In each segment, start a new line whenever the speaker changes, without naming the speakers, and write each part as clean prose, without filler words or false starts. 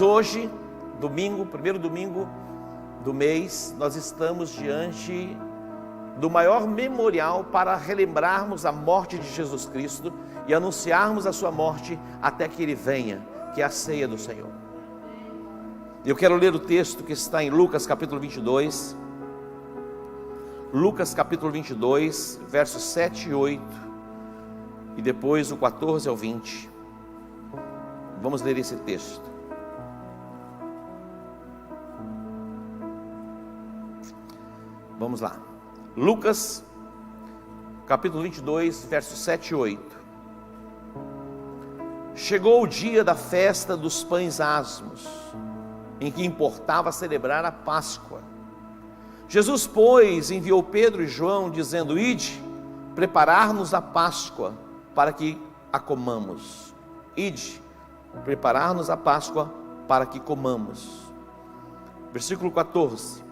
Hoje, domingo, primeiro domingo do mês, nós estamos diante do maior memorial para relembrarmos a morte de Jesus Cristo e anunciarmos a sua morte até que Ele venha, que é a ceia do Senhor. Eu quero ler o texto que está em Lucas capítulo 22, Lucas capítulo 22, versos 7 e 8, e depois o 14 ao 20. Vamos ler esse texto. Vamos lá, Lucas, capítulo 22, versos 7 e 8. Chegou o dia da festa dos pães asmos, em que importava celebrar a Páscoa. Jesus, pois, enviou Pedro e João, dizendo: Ide, preparar-nos a Páscoa, para que a comamos. Ide, preparar-nos a Páscoa, para que comamos. Versículo 14.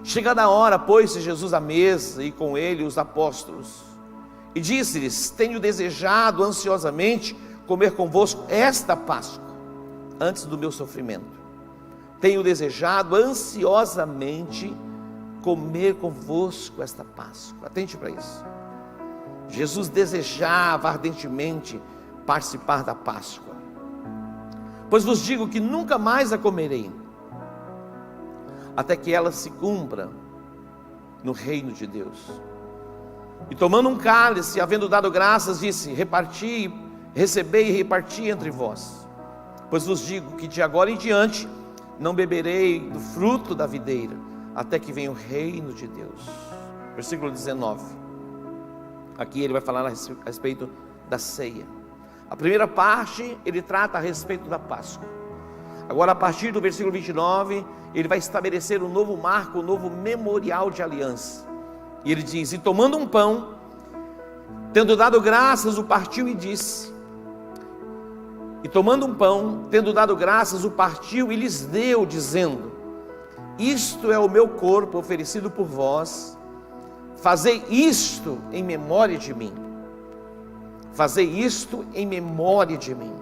Chegada a hora, pôs-se Jesus à mesa e com ele os apóstolos, e disse-lhes: Tenho desejado ansiosamente comer convosco esta Páscoa, antes do meu sofrimento. Tenho desejado ansiosamente comer convosco esta Páscoa. Atente para isso. Jesus desejava ardentemente participar da Páscoa. Pois vos digo que nunca mais a comerei, até que ela se cumpra no reino de Deus. E tomando um cálice, havendo dado graças, disse: Reparti, recebei e reparti entre vós. Pois vos digo que de agora em diante não beberei do fruto da videira, até que venha o reino de Deus. Versículo 19. Aqui ele vai falar a respeito da ceia. A primeira parte ele trata a respeito da Páscoa. Agora, a partir do versículo 29, ele vai estabelecer um novo marco, um novo memorial de aliança. E ele diz: E tomando um pão, tendo dado graças, o partiu e disse. E tomando um pão, tendo dado graças, o partiu e lhes deu, dizendo: Isto é o meu corpo oferecido por vós, fazei isto em memória de mim. Fazei isto em memória de mim.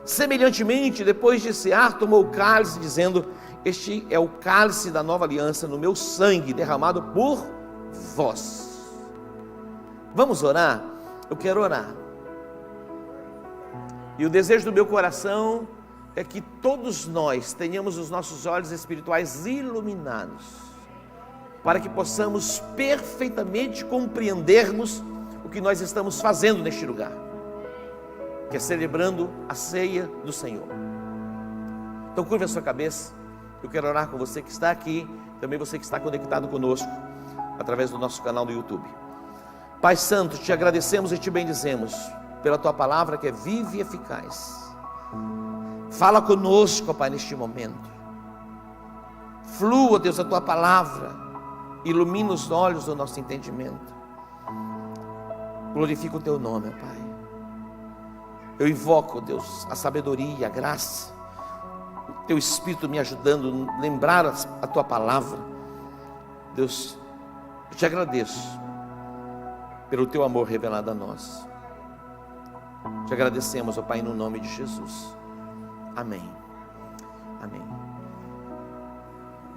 Semelhantemente, depois de cear, tomou o cálice, dizendo: Este é o cálice da nova aliança no meu sangue, derramado por vós. Vamos orar? Eu quero orar. E o desejo do meu coração é que todos nós tenhamos os nossos olhos espirituais iluminados, para que possamos perfeitamente compreendermos o que nós estamos fazendo neste lugar, que é celebrando a ceia do Senhor. Então curva a sua cabeça. Eu quero orar com você que está aqui, também você que está conectado conosco através do nosso canal do YouTube. Pai Santo, te agradecemos e te bendizemos pela tua palavra que é viva e eficaz. Fala conosco, Pai, neste momento. Flua, Deus, a tua palavra, ilumina os olhos do nosso entendimento. Glorifica o teu nome, Pai. Eu invoco, Deus, a sabedoria, a graça, o teu Espírito me ajudando a lembrar a tua palavra. Deus, eu te agradeço pelo teu amor revelado a nós. Te agradecemos, ó Pai, no nome de Jesus. Amém. Amém.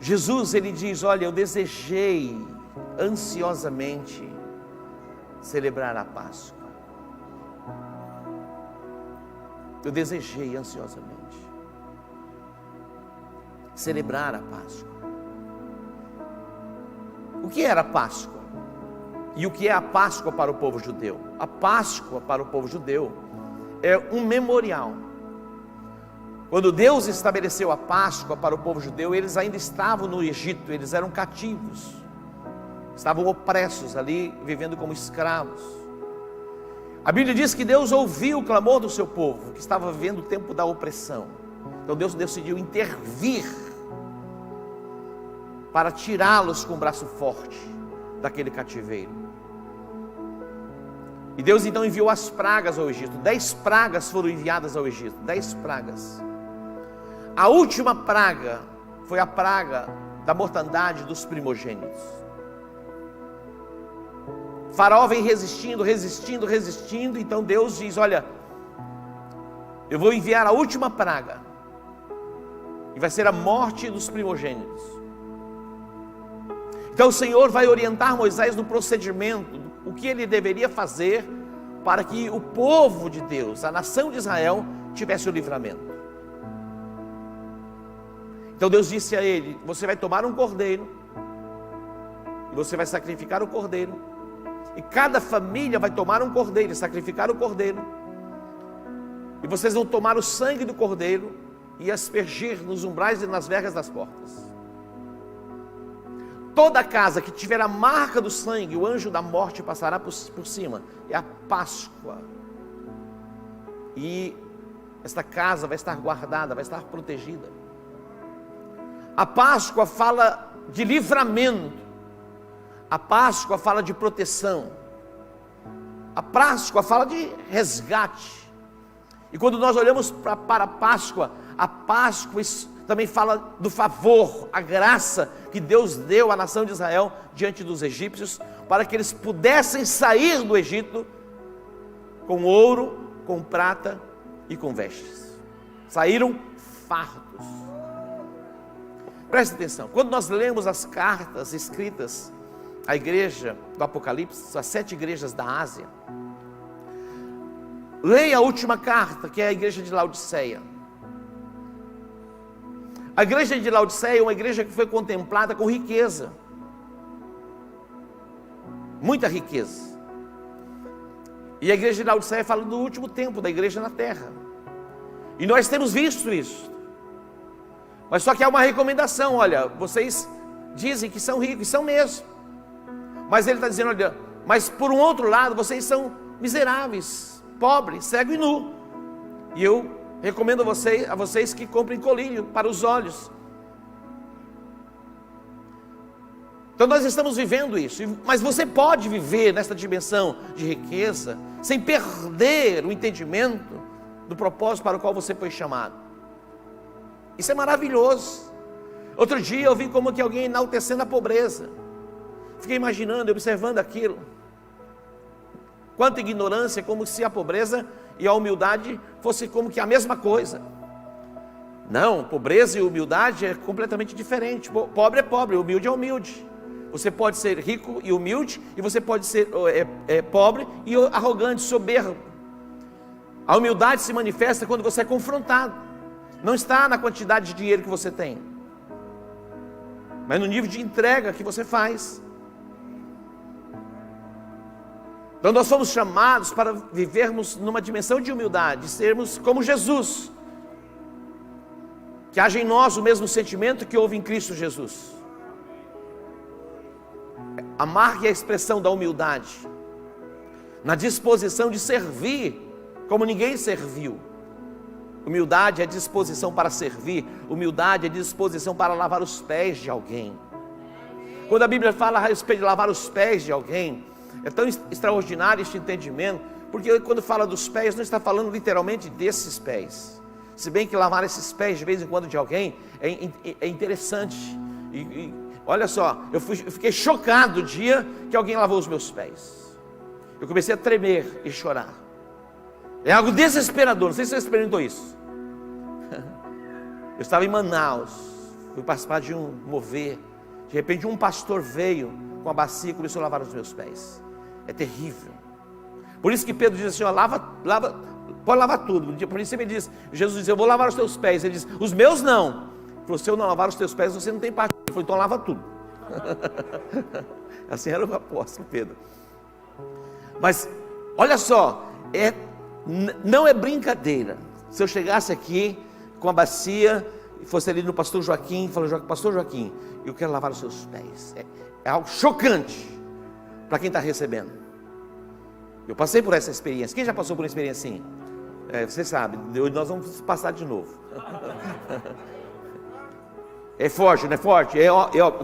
Jesus, ele diz: olha, eu desejei ansiosamente celebrar a Páscoa. Eu desejei ansiosamente celebrar a Páscoa. O que era a Páscoa? E o que é a Páscoa para o povo judeu? A Páscoa para o povo judeu é um memorial. Quando Deus estabeleceu a Páscoa para o povo judeu, eles ainda estavam no Egito, eles eram cativos, estavam opressos ali, vivendo como escravos. A Bíblia diz que Deus ouviu o clamor do seu povo, que estava vivendo o tempo da opressão. Então Deus decidiu intervir para tirá-los com o braço forte daquele cativeiro. E Deus então enviou as pragas ao Egito. 10 pragas foram enviadas ao Egito, 10 pragas. A última praga foi a praga da mortandade dos primogênitos. Faraó vem resistindo, então Deus diz: olha, eu vou enviar a última praga, e vai ser a morte dos primogênitos. Então o Senhor vai orientar Moisés no procedimento, o que ele deveria fazer para que o povo de Deus, a nação de Israel, tivesse o livramento. Então Deus disse a ele: você vai tomar um cordeiro, e você vai sacrificar o cordeiro, e cada família vai tomar um cordeiro e sacrificar o cordeiro, e vocês vão tomar o sangue do cordeiro e aspergir nos umbrais e nas vergas das portas. Toda casa que tiver a marca do sangue, o anjo da morte passará por cima. É a Páscoa. E esta casa vai estar guardada, vai estar protegida. A Páscoa fala de livramento. A Páscoa fala de proteção. A Páscoa fala de resgate. E quando nós olhamos para a Páscoa também fala do favor, a graça que Deus deu à nação de Israel diante dos egípcios, para que eles pudessem sair do Egito com ouro, com prata e com vestes. Saíram fartos. Preste atenção, quando nós lemos as cartas escritas à igreja do Apocalipse, as 7 igrejas da Ásia, leia a última carta, que é a igreja de Laodiceia. A igreja de Laodiceia é uma igreja que foi contemplada com riqueza, muita riqueza. E a igreja de Laodiceia fala do último tempo da igreja na terra, e nós temos visto isso. Mas só que há uma recomendação: olha, vocês dizem que são ricos, e são mesmo, mas ele está dizendo: olha, mas por um outro lado, vocês são miseráveis, pobres, cego e nu, e eu recomendo a vocês que comprem colírio para os olhos. Então nós estamos vivendo isso, mas você pode viver nesta dimensão de riqueza, sem perder o entendimento do propósito para o qual você foi chamado. Isso é maravilhoso. Outro dia eu vi como que alguém enaltecendo a pobreza. Fiquei imaginando, observando aquilo. Quanta ignorância, como se a pobreza e a humildade fosse como que a mesma coisa. Não, pobreza e humildade é completamente diferente. Pobre é pobre, humilde é humilde. Você pode ser rico e humilde, e você pode ser pobre e arrogante, soberbo. A humildade se manifesta quando você é confrontado. Não está na quantidade de dinheiro que você tem, mas no nível de entrega que você faz. Então nós fomos chamados para vivermos numa dimensão de humildade, sermos como Jesus, que haja em nós o mesmo sentimento que houve em Cristo Jesus. A marca e a expressão da humildade, na disposição de servir como ninguém serviu. Humildade é disposição para servir, humildade é disposição para lavar os pés de alguém. Quando a Bíblia fala a respeito de lavar os pés de alguém, é tão extraordinário este entendimento, porque quando fala dos pés, não está falando literalmente desses pés. Se bem que lavar esses pés de vez em quando de alguém é interessante. E olha só, eu fiquei chocado o dia que alguém lavou os meus pés. Eu comecei a tremer e chorar. É algo desesperador, não sei se você experimentou isso. Eu estava em Manaus, fui participar de um mover. De repente um pastor veio com a bacia e começou a lavar os meus pés. É terrível. Por isso que Pedro diz assim: ó, lava, pode lavar tudo. Por isso ele diz, Jesus diz: eu vou lavar os teus pés. Ele diz: os meus não. Ele falou: se eu não lavar os teus pés, você não tem parte. Ele falou: então lava tudo. Assim era o apóstolo Pedro. Mas olha só, não é brincadeira. Se eu chegasse aqui com a bacia e fosse ali no pastor Joaquim, falou: pastor Joaquim, eu quero lavar os seus pés. É algo chocante para quem está recebendo. Eu passei por essa experiência. Quem já passou por uma experiência assim? Você sabe, nós vamos passar de novo. É forte, não é forte?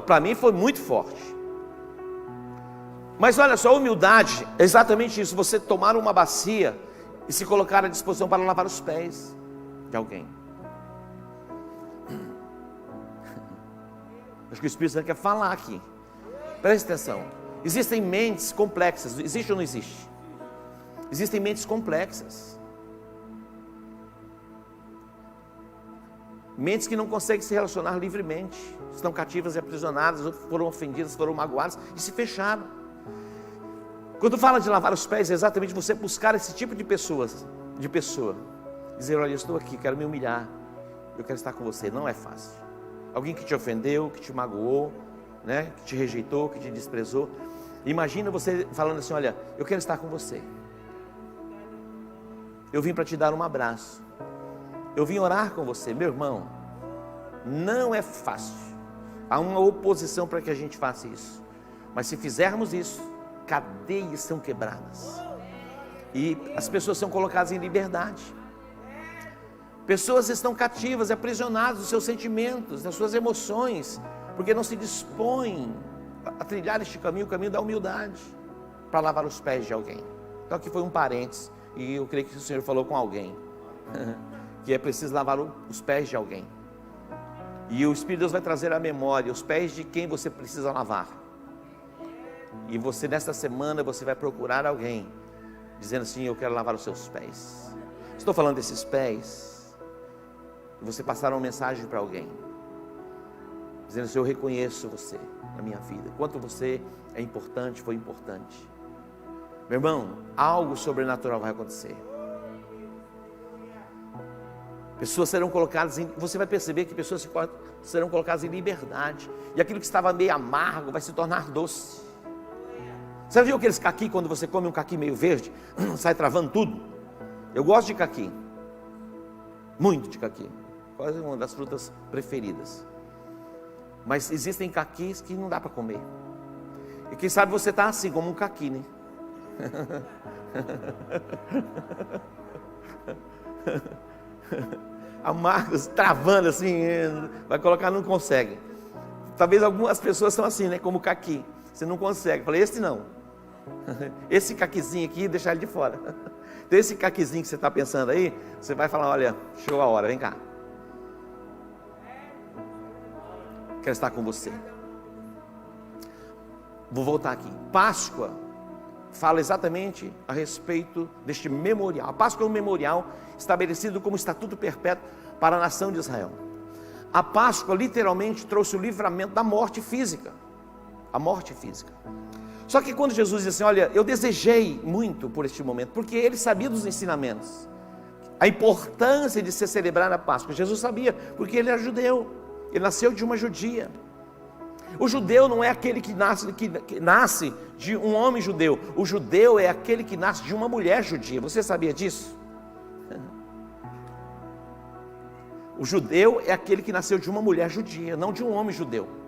Para mim foi muito forte. Mas olha só, a humildade é exatamente isso: você tomar uma bacia e se colocar à disposição para lavar os pés de alguém. Acho que o Espírito Santo quer falar aqui. Preste atenção. Existem mentes complexas. Existe ou não existe? Existem mentes complexas. Mentes que não conseguem se relacionar livremente, estão cativas e aprisionadas, foram ofendidas, foram magoadas e se fecharam. Quando fala de lavar os pés, é exatamente você buscar esse tipo de pessoa, dizer, olha, eu estou aqui, quero me humilhar, eu quero estar com você. Não é fácil. Alguém que te ofendeu, que te magoou, né? Que te rejeitou, que te desprezou. Imagina você falando assim, olha, eu quero estar com você. Eu vim para te dar um abraço. Eu vim orar com você, meu irmão. Não é fácil. Há uma oposição para que a gente faça isso. Mas se fizermos isso, cadeias são quebradas. E as pessoas são colocadas em liberdade. Pessoas estão cativas, aprisionadas dos seus sentimentos, das suas emoções, porque não se dispõem a trilhar este caminho, o caminho da humildade, para lavar os pés de alguém. Então aqui foi um parênteses, e eu creio que o Senhor falou com alguém, que é preciso lavar os pés de alguém. E o Espírito de Deus vai trazer à memória os pés de quem você precisa lavar. E você, nesta semana, você vai procurar alguém, dizendo assim, eu quero lavar os seus pés. Estou falando desses pés, e você passar uma mensagem para alguém, dizendo assim, eu reconheço você na minha vida, quanto você é importante, foi importante. Meu irmão, algo sobrenatural vai acontecer. Pessoas serão colocadas você vai perceber que pessoas serão colocadas em liberdade, e aquilo que estava meio amargo vai se tornar doce. Você viu aqueles caqui, quando você come um caqui meio verde, sai travando tudo? Eu gosto de caqui, muito de caqui, quase uma das frutas preferidas. Mas existem caquis que não dá para comer. E quem sabe você está assim, como um caqui, né? Amargos, travando assim, vai colocar, não consegue. Talvez algumas pessoas são assim, né? Como o caqui, você não consegue. Eu falei, esse não. Esse caquizinho aqui, deixar ele de fora. Então esse caquizinho que você está pensando aí, você vai falar, olha, chegou a hora, vem cá. Quero estar com você. Vou voltar aqui. Páscoa fala exatamente a respeito deste memorial. A Páscoa é um memorial estabelecido como estatuto perpétuo para a nação de Israel. A Páscoa literalmente trouxe o livramento da morte física. A morte física. Só que quando Jesus disse assim, olha, eu desejei muito por este momento, porque ele sabia dos ensinamentos, a importância de se celebrar a Páscoa. Jesus sabia, porque ele era judeu, ele nasceu de uma judia. O judeu não é aquele que nasce de um homem judeu, o judeu é aquele que nasce de uma mulher judia. Você sabia disso? O judeu é aquele que nasceu de uma mulher judia, não de um homem judeu.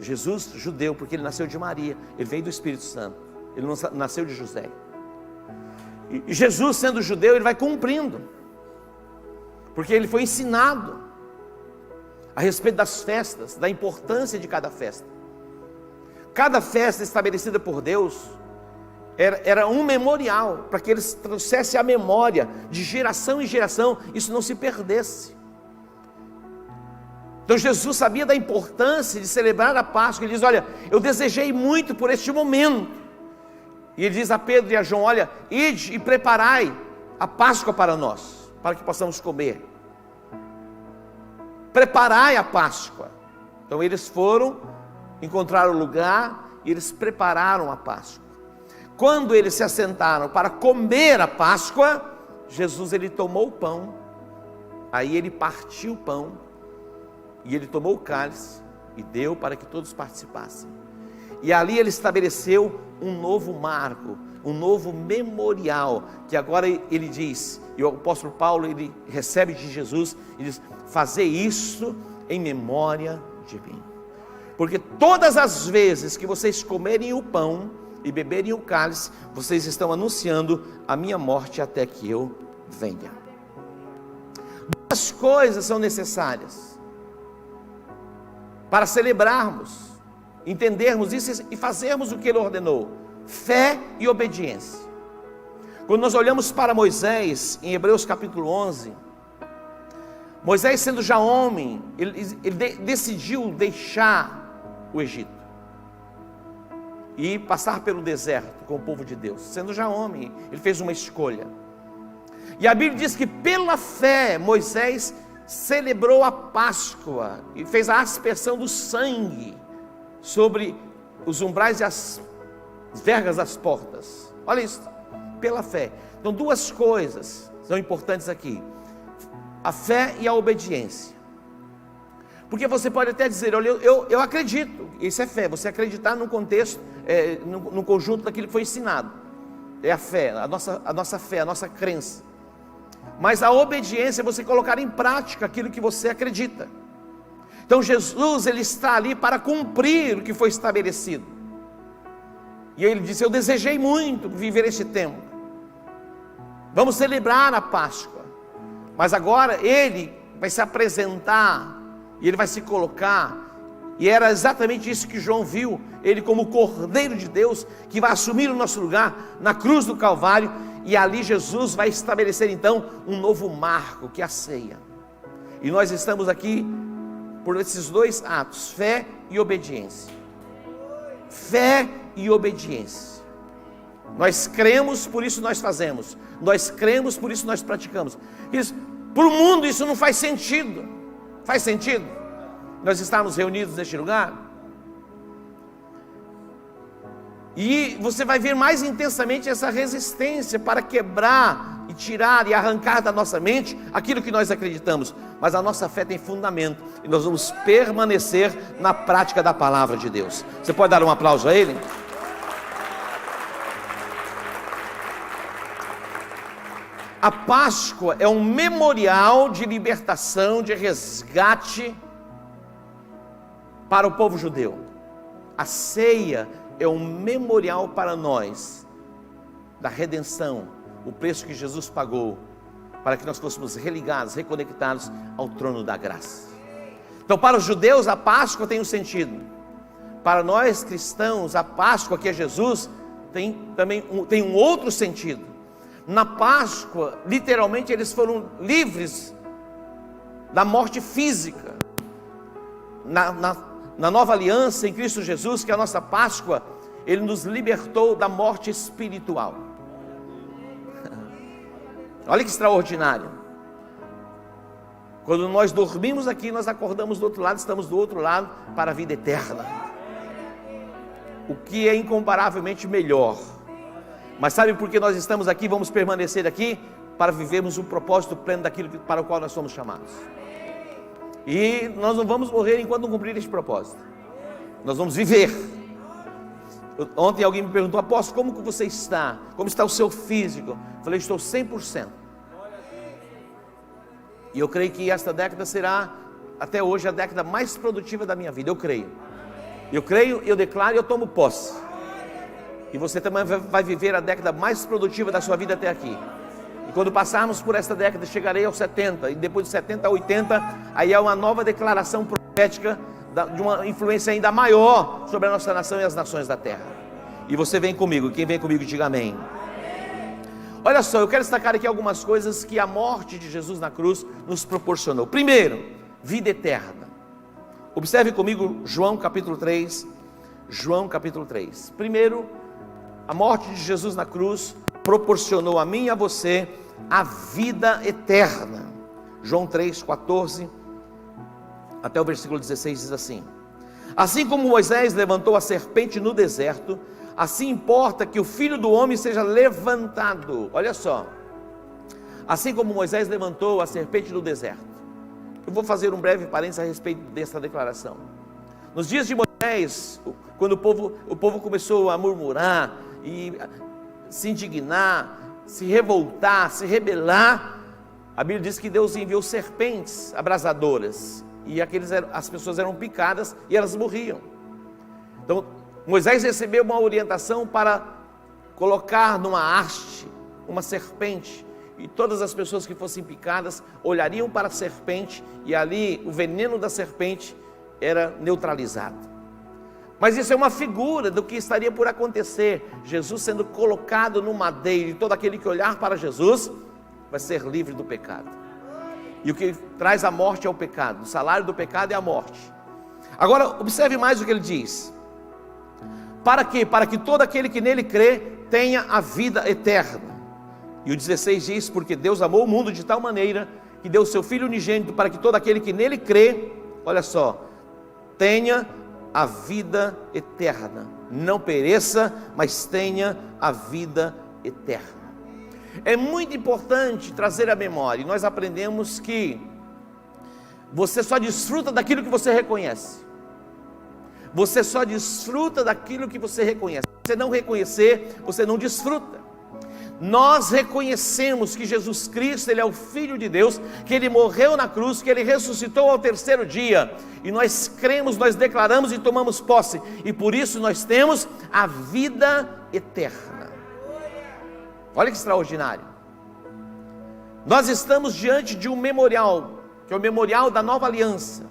Jesus, judeu, porque ele nasceu de Maria, ele veio do Espírito Santo, ele não nasceu de José. E Jesus, sendo judeu, ele vai cumprindo, porque ele foi ensinado a respeito das festas, da importância de cada festa. Cada festa estabelecida por Deus era um memorial, para que eles trouxessem a memória de geração em geração, isso não se perdesse. Então Jesus sabia da importância de celebrar a Páscoa. Ele diz, olha, eu desejei muito por este momento. E ele diz a Pedro e a João, olha, ide e preparai a Páscoa para nós, para que possamos comer. Preparai a Páscoa. Então eles foram, encontraram o lugar e eles prepararam a Páscoa. Quando eles se assentaram para comer a Páscoa, Jesus ele tomou o pão, aí ele partiu o pão, e ele tomou o cálice e deu para que todos participassem. E ali ele estabeleceu um novo marco, um novo memorial, que agora ele diz, e o apóstolo Paulo ele recebe de Jesus e diz, fazer isso em memória de mim. Porque todas as vezes que vocês comerem o pão e beberem o cálice, vocês estão anunciando a minha morte até que eu venha. Duas coisas são necessárias para celebrarmos, entendermos isso e fazermos o que ele ordenou: fé e obediência. Quando nós olhamos para Moisés, em Hebreus capítulo 11, Moisés, sendo já homem, ele decidiu deixar o Egito e passar pelo deserto com o povo de Deus. Sendo já homem, ele fez uma escolha. E a Bíblia diz que pela fé Moisés celebrou a Páscoa e fez a aspersão do sangue sobre os umbrais e as vergas das portas. Olha isso, pela fé. Então, duas coisas são importantes aqui: a fé e a obediência. Porque você pode até dizer, olha, eu acredito, isso é fé, você acreditar no contexto, no conjunto daquilo que foi ensinado, é a fé, a nossa fé, a nossa crença. Mas a obediência é você colocar em prática aquilo que você acredita. Então Jesus, ele está ali para cumprir o que foi estabelecido. E ele disse, eu desejei muito viver este tempo, vamos celebrar a Páscoa, mas agora ele vai se apresentar, e ele vai se colocar, e era exatamente isso que João viu, ele como o Cordeiro de Deus, que vai assumir o nosso lugar, na cruz do Calvário, e ali Jesus vai estabelecer então, um novo marco, que é a ceia. E nós estamos aqui, por esses dois atos, fé e obediência. Fé e obediência. Nós cremos, por isso nós fazemos. Nós cremos, por isso nós praticamos. Para o mundo isso não faz sentido. Faz sentido nós estarmos reunidos neste lugar? E você vai ver mais intensamente essa resistência para quebrar e tirar e arrancar da nossa mente aquilo que nós acreditamos. Mas a nossa fé tem fundamento e nós vamos permanecer na prática da palavra de Deus. Você pode dar um aplauso a Ele? A Páscoa é um memorial de libertação, de resgate para o povo judeu. A ceia é um memorial para nós da redenção, o preço que Jesus pagou para que nós fôssemos religados, reconectados ao trono da graça. Então, para os judeus a Páscoa tem um sentido. Para nós cristãos, a Páscoa, que é Jesus, tem um outro sentido. Na Páscoa, literalmente, eles foram livres da morte física. Na nova aliança em Cristo Jesus, que é a nossa Páscoa, Ele nos libertou da morte espiritual. Olha que extraordinário. Quando nós dormimos aqui, nós acordamos do outro lado, estamos do outro lado para a vida eterna, o que é incomparavelmente melhor. Mas sabe por que nós estamos aqui, vamos permanecer aqui? Para vivermos o propósito pleno daquilo para o qual nós somos chamados. E nós não vamos morrer enquanto não cumprir este propósito. Nós vamos viver. Ontem alguém me perguntou, apóstolo, como que você está? Como está o seu físico? Eu falei, estou 100%. E eu creio que esta década será, até hoje, a década mais produtiva da minha vida. Eu creio, eu declaro e eu tomo posse. E você também vai viver a década mais produtiva da sua vida até aqui. E quando passarmos por esta década, chegarei aos 70, e depois de 70 a 80, aí é uma nova declaração profética de uma influência ainda maior sobre a nossa nação e as nações da terra. E você vem comigo, quem vem comigo diga amém. Olha só, eu quero destacar aqui algumas coisas que a morte de Jesus na cruz nos proporcionou. Primeiro, vida eterna. Observe comigo João capítulo 3. João capítulo 3. Primeiro, a morte de Jesus na cruz proporcionou a mim e a você a vida eterna. João 3, 14 até o versículo 16 diz assim: assim como Moisés levantou a serpente no deserto, assim importa que o Filho do Homem seja levantado. Olha só, assim como Moisés levantou a serpente no deserto. Eu vou fazer um breve parênteses a respeito dessa declaração. Nos dias de Moisés, quando o povo começou a murmurar e se indignar, se revoltar, se rebelar, a Bíblia diz que Deus enviou serpentes abrasadoras, e as pessoas eram picadas e elas morriam. Então Moisés recebeu uma orientação para colocar numa haste uma serpente, e todas as pessoas que fossem picadas olhariam para a serpente, e ali o veneno da serpente era neutralizado. Mas isso é uma figura do que estaria por acontecer, Jesus sendo colocado no madeiro, e todo aquele que olhar para Jesus vai ser livre do pecado. E o que traz a morte é o pecado, o salário do pecado é a morte. Agora observe mais o que ele diz: para quê? Para que todo aquele que nele crê tenha a vida eterna. E o 16 diz: porque Deus amou o mundo de tal maneira que deu o seu Filho unigênito para que todo aquele que nele crê, olha só, tenha a vida eterna, não pereça, mas tenha a vida eterna. É muito importante trazer à memória, e nós aprendemos que você só desfruta daquilo que você reconhece. Você só desfruta daquilo que você reconhece. Se você não reconhecer, você não desfruta. Nós reconhecemos que Jesus Cristo, Ele é o Filho de Deus, que Ele morreu na cruz, que Ele ressuscitou ao terceiro dia, e nós cremos, nós declaramos e tomamos posse, e por isso nós temos a vida eterna. Olha que extraordinário. Nós estamos diante de um memorial, que é o memorial da nova aliança,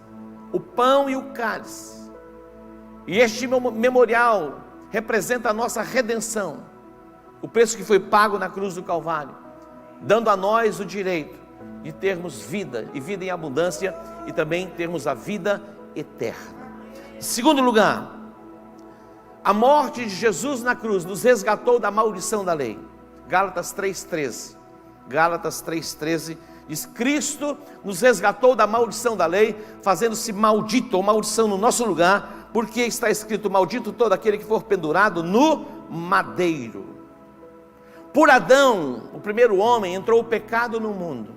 o pão e o cálice, e este memorial representa a nossa redenção, o preço que foi pago na cruz do Calvário, dando a nós o direito de termos vida, e vida em abundância, e também termos a vida eterna. Em segundo lugar, a morte de Jesus na cruz nos resgatou da maldição da lei. Gálatas 3,13. Gálatas 3,13 diz: Cristo nos resgatou da maldição da lei, fazendo-se maldito, ou maldição no nosso lugar, porque está escrito: maldito todo aquele que for pendurado no madeiro. Por Adão, o primeiro homem, entrou o pecado no mundo,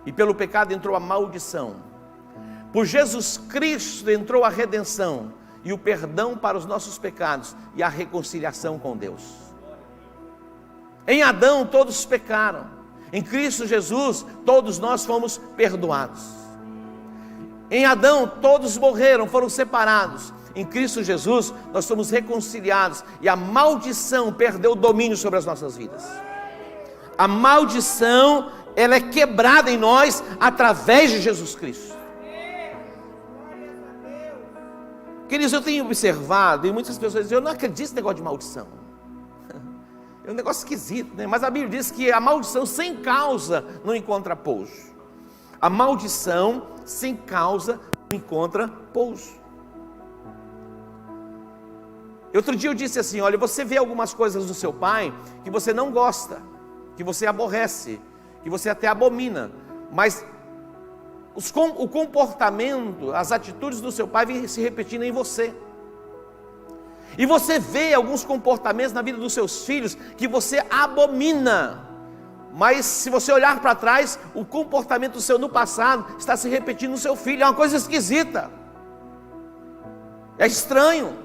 e pelo pecado entrou a maldição. Por Jesus Cristo entrou a redenção, e o perdão para os nossos pecados, e a reconciliação com Deus. Em Adão todos pecaram, em Cristo Jesus todos nós fomos perdoados. Em Adão todos morreram, foram separados. Em Cristo Jesus nós somos reconciliados, e a maldição perdeu o domínio sobre as nossas vidas. A maldição, ela é quebrada em nós através de Jesus Cristo. Queridos, eu tenho observado, e muitas pessoas dizem: eu não acredito nesse negócio de maldição. É um negócio esquisito, né? Mas a Bíblia diz que a maldição sem causa não encontra pouso. A maldição sem causa não encontra pouso. Outro dia eu disse assim: olha, você vê algumas coisas do seu pai que você não gosta, que você aborrece, que você até abomina, mas o comportamento, as atitudes do seu pai vêm se repetindo em você. E você vê alguns comportamentos na vida dos seus filhos que você abomina, mas se você olhar para trás, o comportamento seu no passado está se repetindo no seu filho. É uma coisa esquisita, é estranho.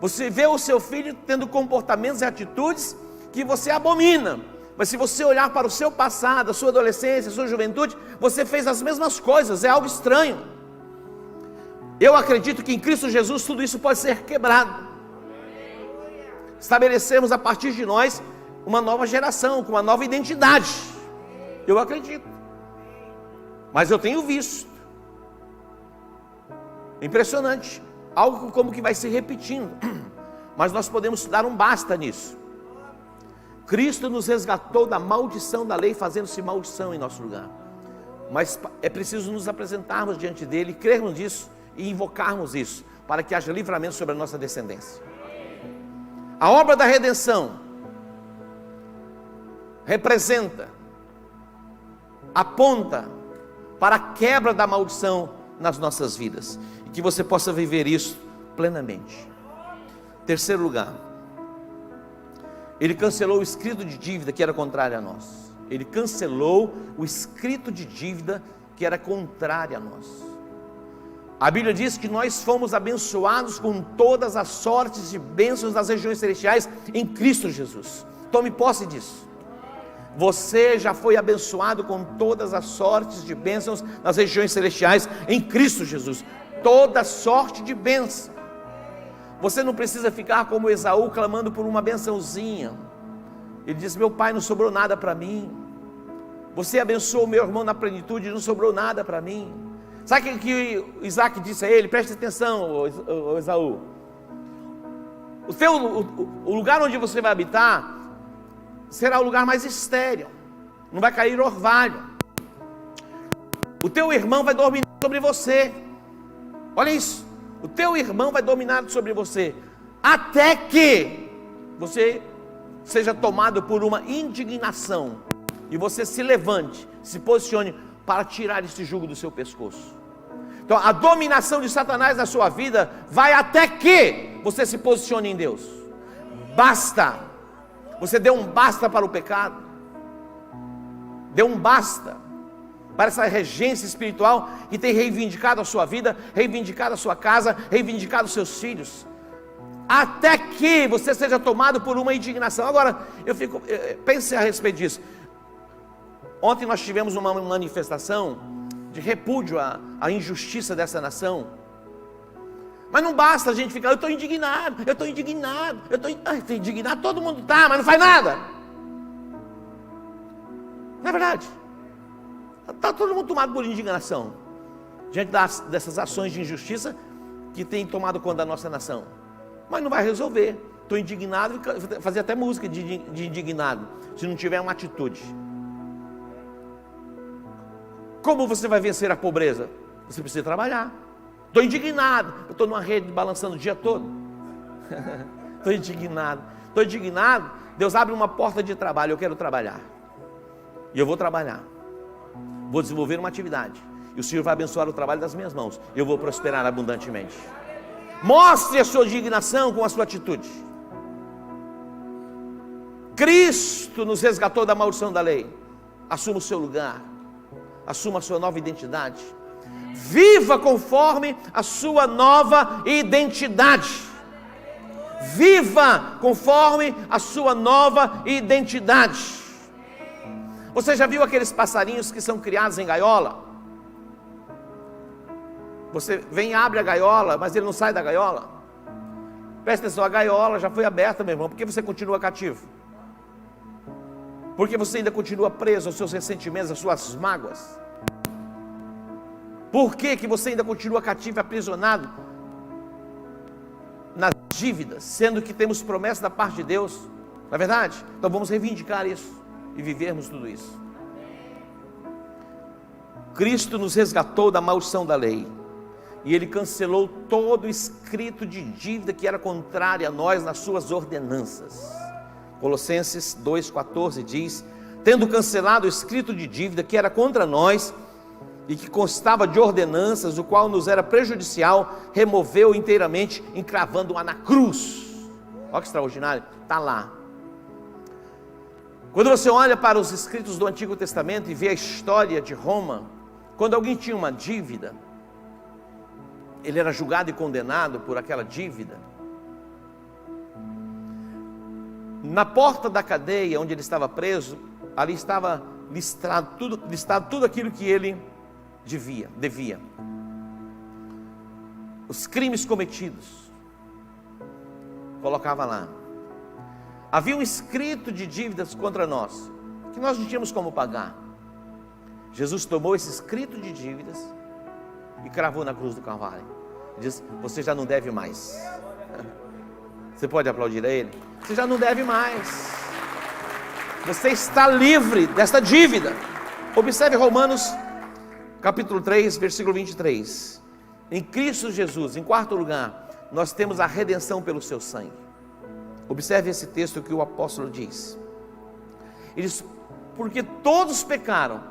Você vê o seu filho tendo comportamentos e atitudes que você abomina, mas se você olhar para o seu passado, a sua adolescência, a sua juventude, você fez as mesmas coisas. É algo estranho. Eu acredito que em Cristo Jesus tudo isso pode ser quebrado. Estabelecemos a partir de nós uma nova geração, com uma nova identidade. Eu acredito. Mas eu tenho visto. Impressionante. Algo como que vai se repetindo. Mas nós podemos dar um basta nisso. Cristo nos resgatou da maldição da lei, fazendo-se maldição em nosso lugar. Mas é preciso nos apresentarmos diante dele, crermos nisso e invocarmos isso, para que haja livramento sobre a nossa descendência. A obra da redenção representa, aponta para a quebra da maldição nas nossas vidas, e que você possa viver isso plenamente. Terceiro lugar, ele cancelou o escrito de dívida que era contrário a nós. Ele cancelou o escrito de dívida que era contrário a nós. A Bíblia diz que nós fomos abençoados com todas as sortes de bênçãos das regiões celestiais em Cristo Jesus. Tome posse disso. Você já foi abençoado com todas as sortes de bênçãos nas regiões celestiais em Cristo Jesus. Toda sorte de bênção. Você não precisa ficar como Esaú clamando por uma bençãozinha. Ele diz: meu pai, não sobrou nada para mim. Você abençoou meu irmão na plenitude e não sobrou nada para mim. Sabe o que Isaac disse a ele? Preste atenção, Esaú. O lugar onde você vai habitar será o lugar mais estéril. Não vai cair orvalho. O teu irmão vai dominar sobre você. Olha isso. O teu irmão vai dominar sobre você, até que você seja tomado por uma indignação, e você se levante, se posicione para tirar esse jugo do seu pescoço. Então a dominação de Satanás na sua vida vai até que você se posicione em Deus. Basta. Você deu um basta para o pecado, deu um basta para essa regência espiritual que tem reivindicado a sua vida, reivindicado a sua casa, reivindicado os seus filhos, até que você seja tomado por uma indignação. Agora, pense a respeito disso. Ontem nós tivemos uma manifestação de repúdio à injustiça dessa nação, mas não basta a gente ficar, eu estou indignado, todo mundo está, mas não faz nada. Não é verdade? Está todo mundo tomado por indignação diante dessas ações de injustiça que tem tomado conta da nossa nação, mas não vai resolver. Estou indignado, fazer até música de indignado, se não tiver uma atitude. Como você vai vencer a pobreza? Você precisa trabalhar. Estou indignado, eu estou numa rede balançando o dia todo. Estou indignado. Deus abre uma porta de trabalho, eu quero trabalhar. E eu vou trabalhar. Vou desenvolver uma atividade. E o Senhor vai abençoar o trabalho das minhas mãos. Eu vou prosperar abundantemente. Mostre a sua indignação com a sua atitude. Cristo nos resgatou da maldição da lei. Assuma o seu lugar. Assuma a sua nova identidade. Viva conforme a sua nova identidade. Viva conforme a sua nova identidade. Você já viu aqueles passarinhos que são criados em gaiola? Você vem e abre a gaiola, mas ele não sai da gaiola. Presta atenção, a gaiola já foi aberta, meu irmão. Por que você continua cativo? Porque você ainda continua preso aos seus ressentimentos, às suas mágoas. Por que você ainda continua cativo e aprisionado nas dívidas, sendo que temos promessa da parte de Deus? Não é verdade? Então vamos reivindicar isso e vivermos tudo isso. Cristo nos resgatou da maldição da lei, e Ele cancelou todo o escrito de dívida que era contrário a nós nas suas ordenanças. Colossenses 2,14 diz: tendo cancelado o escrito de dívida que era contra nós, e que constava de ordenanças, o qual nos era prejudicial, removeu inteiramente, encravando-a na cruz. Olha que extraordinário, está lá. Quando você olha para os escritos do Antigo Testamento e vê a história de Roma, quando alguém tinha uma dívida, ele era julgado e condenado por aquela dívida. Na porta da cadeia onde ele estava preso, ali estava listado tudo aquilo que ele devia. Os crimes cometidos, colocava lá. Havia um escrito de dívidas contra nós, que nós não tínhamos como pagar. Jesus tomou esse escrito de dívidas e cravou na cruz do Calvário. Ele diz: você já não deve mais. Você pode aplaudir a Ele? Você já não deve mais. Você está livre desta dívida. Observe Romanos capítulo 3, versículo 23. Em Cristo Jesus, em quarto lugar, nós temos a redenção pelo seu sangue. Observe esse texto que o apóstolo diz. Ele diz: porque todos pecaram,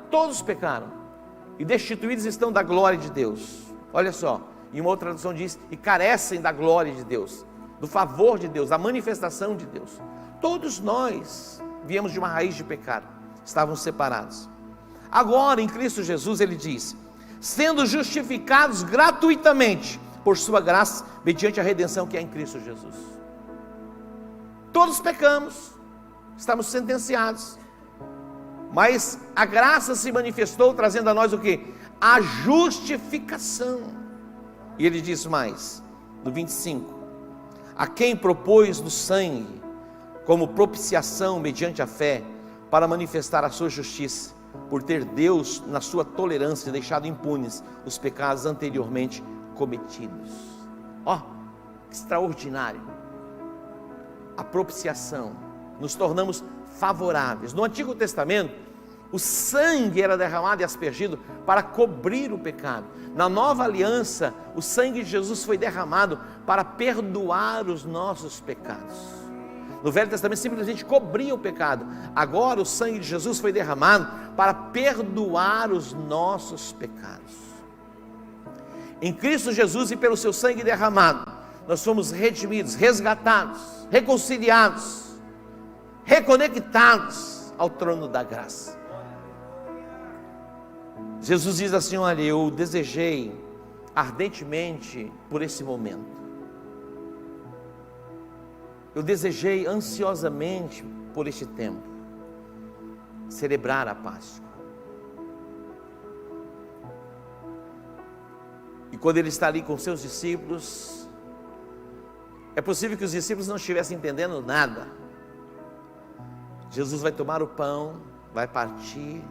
e destituídos estão da glória de Deus. Olha só, em uma outra tradução diz: e carecem da glória de Deus, do favor de Deus, da manifestação de Deus. Todos nós viemos de uma raiz de pecado, estávamos separados. Agora em Cristo Jesus ele diz: sendo justificados gratuitamente por sua graça, mediante a redenção que é em Cristo Jesus. Todos pecamos, estamos sentenciados, mas a graça se manifestou trazendo a nós o que? A justificação. E ele diz mais, no 25: a quem propôs do sangue como propiciação mediante a fé, para manifestar a sua justiça, por ter Deus na sua tolerância deixado impunes os pecados anteriormente cometidos. Ó, que extraordinário! A propiciação, nos tornamos favoráveis. No Antigo Testamento, o sangue era derramado e aspergido para cobrir o pecado. Na nova aliança, o sangue de Jesus foi derramado para perdoar os nossos pecados. No Velho Testamento simplesmente cobria o pecado. Agora o sangue de Jesus foi derramado para perdoar os nossos pecados. Em Cristo Jesus e pelo seu sangue derramado, nós fomos redimidos, resgatados, reconciliados, reconectados ao trono da graça. Jesus diz assim: olha, eu desejei ardentemente por esse momento. Eu desejei ansiosamente por este tempo, celebrar a Páscoa. E quando ele está ali com seus discípulos, é possível que os discípulos não estivessem entendendo nada. Jesus vai tomar o pão, vai partir,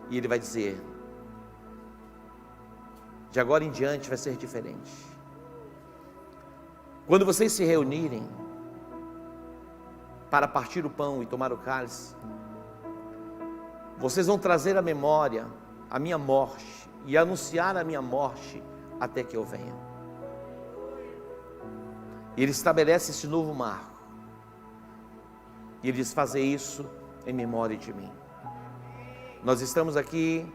e ele vai dizer: de agora em diante vai ser diferente. Quando vocês se reunirem para partir o pão e tomar o cálice, vocês vão trazer à memória a minha morte e anunciar a minha morte até que eu venha. E ele estabelece esse novo marco. E ele diz: fazer isso em memória de mim. Nós estamos aqui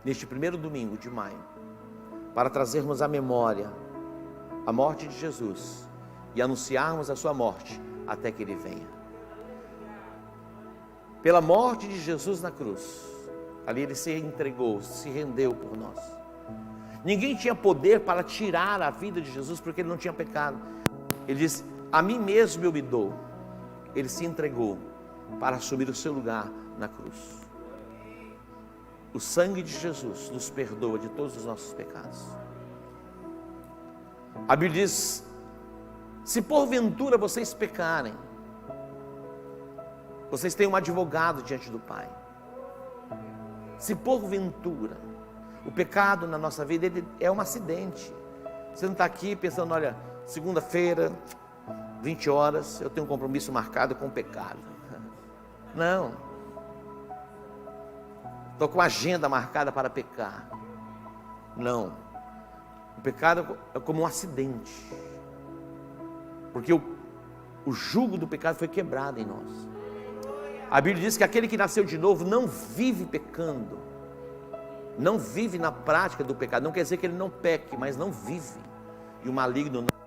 neste primeiro domingo de maio para trazermos à memória a morte de Jesus e anunciarmos a sua morte até que ele venha. Pela morte de Jesus na cruz, ali ele se entregou, se rendeu por nós. Ninguém tinha poder para tirar a vida de Jesus, porque ele não tinha pecado. Ele disse: a mim mesmo eu me dou. Ele se entregou para assumir o seu lugar na cruz. O sangue de Jesus nos perdoa de todos os nossos pecados. A Bíblia diz: se porventura vocês pecarem, vocês têm um advogado diante do Pai. Se porventura, o pecado na nossa vida, ele é um acidente. Você não está aqui pensando: olha, segunda-feira, 20 horas, eu tenho um compromisso marcado com o pecado. Não. Estou com a agenda marcada para pecar. Não. O pecado é como um acidente. Porque o jugo do pecado foi quebrado em nós. A Bíblia diz que aquele que nasceu de novo não vive pecando. Não vive na prática do pecado. Não quer dizer que ele não peque, mas não vive. E o maligno não